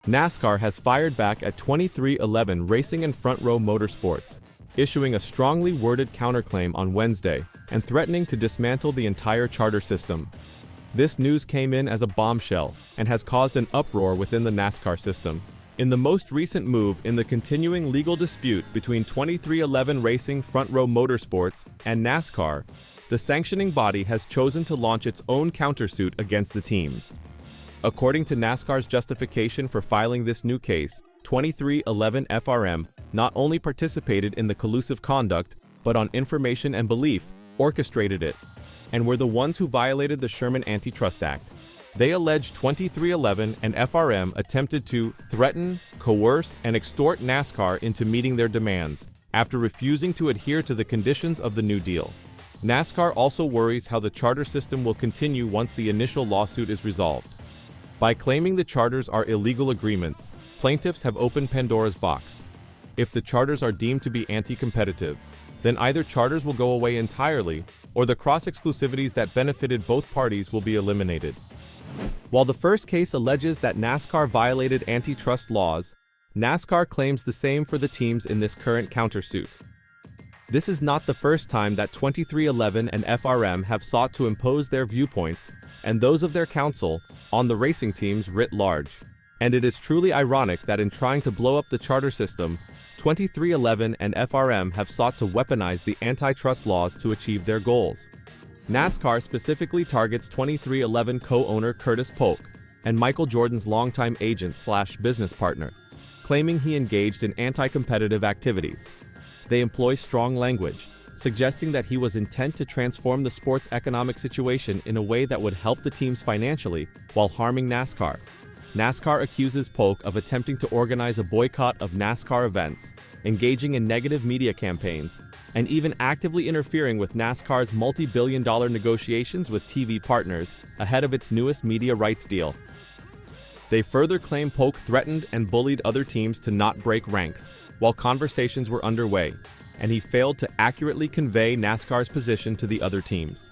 NASCAR has fired back at 2311 Racing and Front Row Motorsports, issuing a strongly worded counterclaim on Wednesday and threatening to dismantle the entire charter system. This news came in as a bombshell and has caused an uproar within the NASCAR system. In the most recent move in the continuing legal dispute between 2311 Racing Front Row Motorsports and NASCAR, the sanctioning body has chosen to launch its own countersuit against the teams. According to NASCAR's justification for filing this new case, 2311 FRM not only participated in the collusive conduct, but on information and belief, orchestrated it, and were the ones who violated the Sherman Antitrust Act. They allege 2311 and FRM attempted to threaten, coerce, and extort NASCAR into meeting their demands, after refusing to adhere to the conditions of the New Deal. NASCAR also worries how the charter system will continue once the initial lawsuit is resolved. By claiming the charters are illegal agreements, plaintiffs have opened Pandora's box. If the charters are deemed to be anti-competitive, then either charters will go away entirely, or the cross-exclusivities that benefited both parties will be eliminated. While the first case alleges that NASCAR violated antitrust laws, NASCAR claims the same for the teams in this current countersuit. This is not the first time that 2311 and FRM have sought to impose their viewpoints, and those of their counsel, on the racing teams writ large. And it is truly ironic that in trying to blow up the charter system, 2311 and FRM have sought to weaponize the antitrust laws to achieve their goals. NASCAR specifically targets 2311 co-owner Curtis Polk and Michael Jordan's longtime agent/business partner, claiming he engaged in anti-competitive activities. They employ strong language, suggesting that he was intent to transform the sport's economic situation in a way that would help the teams financially while harming NASCAR. NASCAR accuses Polk of attempting to organize a boycott of NASCAR events, engaging in negative media campaigns, and even actively interfering with NASCAR's multi-billion-dollar negotiations with TV partners ahead of its newest media rights deal. They further claim Polk threatened and bullied other teams to not break ranks while conversations were underway, and he failed to accurately convey NASCAR's position to the other teams.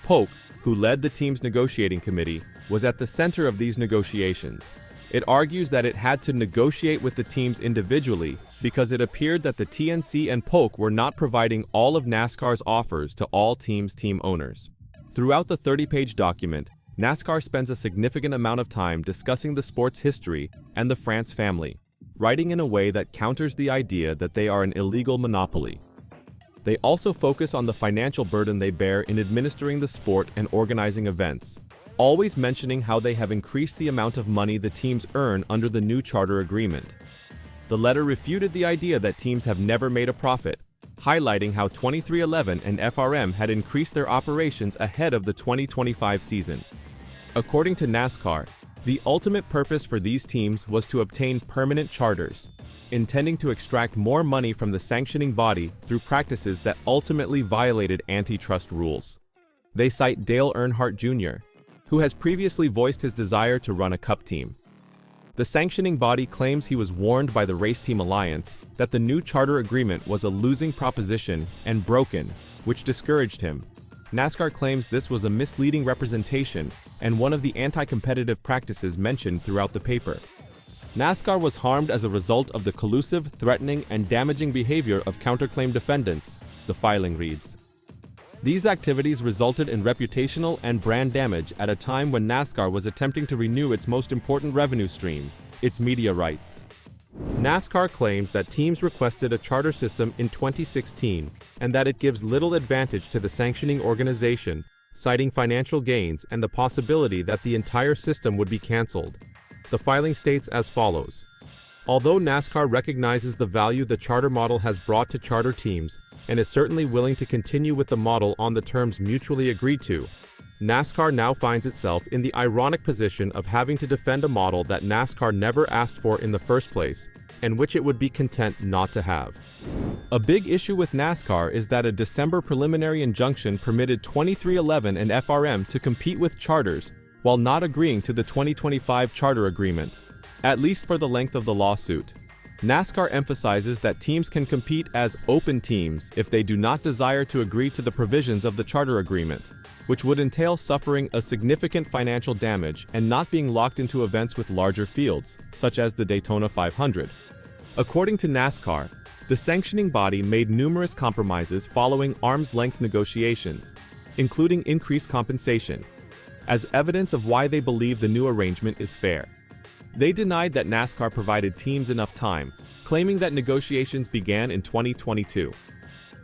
Polk, who led the team's negotiating committee, was at the center of these negotiations. It argues that it had to negotiate with the teams individually because it appeared that the TNC and Polk were not providing all of NASCAR's offers to all teams' team owners. Throughout the 30-page document, NASCAR spends a significant amount of time discussing the sport's history and the France family, writing in a way that counters the idea that they are an illegal monopoly. They also focus on the financial burden they bear in administering the sport and organizing events, always mentioning how they have increased the amount of money the teams earn under the new charter agreement. The letter refuted the idea that teams have never made a profit, highlighting how 2311 and FRM had increased their operations ahead of the 2025 season. According to NASCAR, the ultimate purpose for these teams was to obtain permanent charters, intending to extract more money from the sanctioning body through practices that ultimately violated antitrust rules. They cite Dale Earnhardt Jr., who has previously voiced his desire to run a cup team. The sanctioning body claims he was warned by the Race Team Alliance that the new charter agreement was a losing proposition and broken, which discouraged him. NASCAR claims this was a misleading representation and one of the anti-competitive practices mentioned throughout the paper. NASCAR was harmed as a result of the collusive, threatening, and damaging behavior of counterclaim defendants, the filing reads. These activities resulted in reputational and brand damage at a time when NASCAR was attempting to renew its most important revenue stream, its media rights. NASCAR claims that teams requested a charter system in 2016 and that it gives little advantage to the sanctioning organization, citing financial gains and the possibility that the entire system would be canceled. The filing states as follows. Although NASCAR recognizes the value the charter model has brought to charter teams and is certainly willing to continue with the model on the terms mutually agreed to, NASCAR now finds itself in the ironic position of having to defend a model that NASCAR never asked for in the first place, and which it would be content not to have. A big issue with NASCAR is that a December preliminary injunction permitted 2311 and FRM to compete with charters while not agreeing to the 2025 charter agreement, at least for the length of the lawsuit. NASCAR emphasizes that teams can compete as open teams if they do not desire to agree to the provisions of the charter agreement. which would entail suffering a significant financial damage and not being locked into events with larger fields, such as the Daytona 500. According to NASCAR, the sanctioning body made numerous compromises following arm's-length negotiations, including increased compensation, as evidence of why they believe the new arrangement is fair. They denied that NASCAR provided teams enough time, claiming that negotiations began in 2022.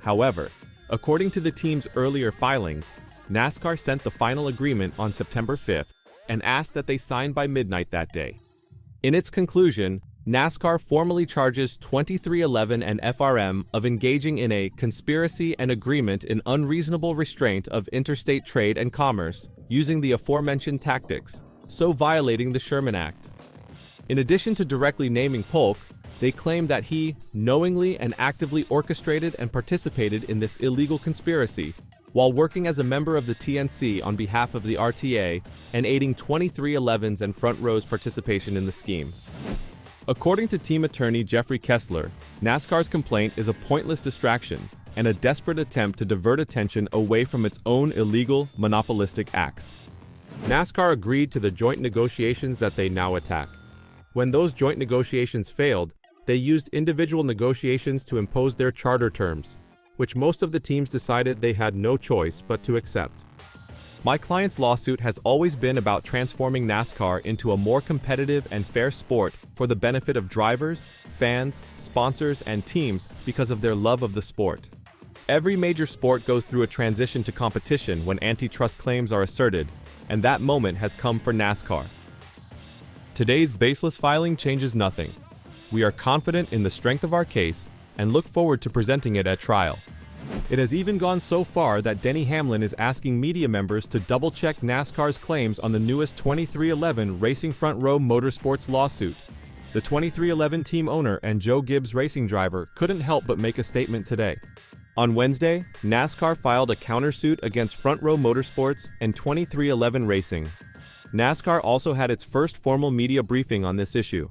However, according to the team's earlier filings, NASCAR sent the final agreement on September 5th and asked that they sign by midnight that day. In its conclusion, NASCAR formally charges 2311 and FRM of engaging in a conspiracy and agreement in unreasonable restraint of interstate trade and commerce using the aforementioned tactics, so violating the Sherman Act. In addition to directly naming Polk, they claim that he knowingly and actively orchestrated and participated in this illegal conspiracy while working as a member of the TNC on behalf of the RTA and aiding 2311's and Front Row's participation in the scheme. According to team attorney Jeffrey Kessler, NASCAR's complaint is a pointless distraction and a desperate attempt to divert attention away from its own illegal, monopolistic acts. NASCAR agreed to the joint negotiations that they now attack. When those joint negotiations failed, they used individual negotiations to impose their charter terms, which most of the teams decided they had no choice but to accept. My client's lawsuit has always been about transforming NASCAR into a more competitive and fair sport for the benefit of drivers, fans, sponsors, and teams because of their love of the sport. Every major sport goes through a transition to competition when antitrust claims are asserted, and that moment has come for NASCAR. Today's baseless filing changes nothing. We are confident in the strength of our case and look forward to presenting it at trial. It has even gone so far that Denny Hamlin is asking media members to double-check NASCAR's claims on the newest 2311 Racing Front Row Motorsports lawsuit. The 2311 team owner and Joe Gibbs racing driver couldn't help but make a statement today. On Wednesday, NASCAR filed a countersuit against Front Row Motorsports and 2311 Racing. NASCAR also had its first formal media briefing on this issue.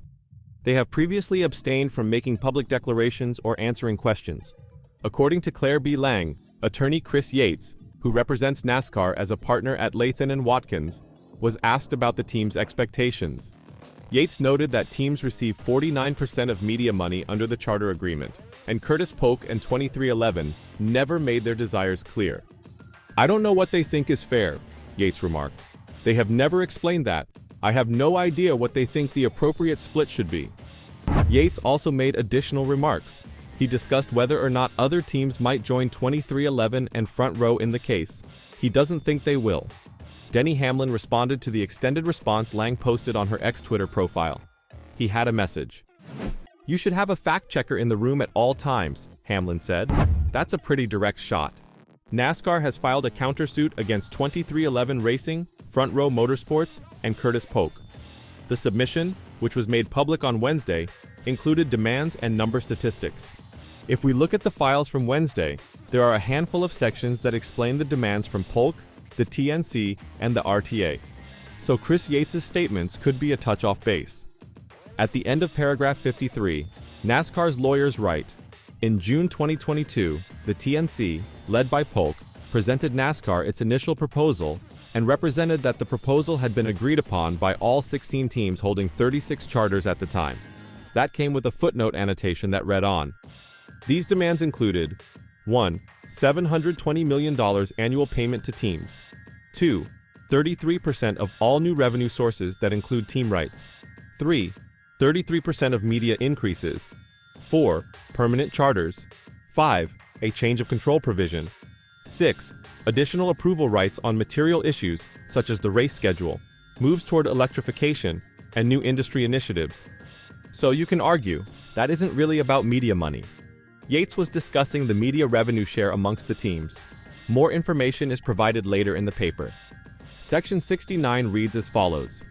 They have previously abstained from making public declarations or answering questions. According to Claire B. Lang, attorney Chris Yates, who represents NASCAR as a partner at Lathan & Watkins, was asked about the team's expectations. Yates noted that teams receive 49% of media money under the charter agreement, and Curtis Polk and 2311 never made their desires clear. "I don't know what they think is fair," Yates remarked. "They have never explained that. I have no idea what they think the appropriate split should be." Yates also made additional remarks. He discussed whether or not other teams might join 2311 and Front Row in the case. He doesn't think they will. Denny Hamlin responded to the extended response Lang posted on her ex-Twitter profile. He had a message. "You should have a fact-checker in the room at all times," Hamlin said. "That's a pretty direct shot." NASCAR has filed a countersuit against 2311 Racing, Front Row Motorsports, and Curtis Polk. The submission, which was made public on Wednesday, included demands and number statistics. If we look at the files from Wednesday, there are a handful of sections that explain the demands from Polk, the TNC, and the RTA. So Chris Yates' statements could be a touch off base. At the end of paragraph 53, NASCAR's lawyers write, "In June 2022, the TNC, led by Polk, presented NASCAR its initial proposal and represented that the proposal had been agreed upon by all 16 teams holding 36 charters at the time. That came with a footnote annotation that read on. These demands included 1. $720 million annual payment to teams. 2. 33% of all new revenue sources that include team rights. 3. 33% of media increases. 4. Permanent charters. 5. A change of control provision. 6. Additional approval rights on material issues such as the race schedule, moves toward electrification, and new industry initiatives." So you can argue, that isn't really about media money. Yates was discussing the media revenue share amongst the teams. More information is provided later in the paper. Section 69 reads as follows.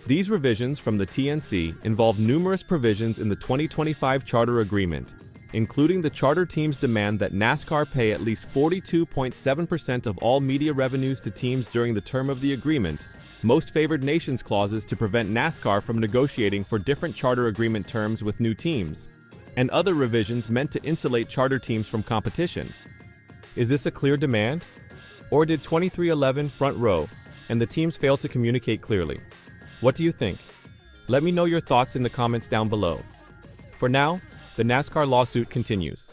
These revisions from the TNC involve numerous provisions in the 2025 charter agreement, including the charter team's demand that NASCAR pay at least 42.7% of all media revenues to teams during the term of the agreement, most favored nations clauses to prevent NASCAR from negotiating for different charter agreement terms with new teams, and other revisions meant to insulate charter teams from competition. Is this a clear demand? Or did 2311 front row and the teams fail to communicate clearly? What do you think? Let me know your thoughts in the comments down below. For now, the NASCAR lawsuit continues.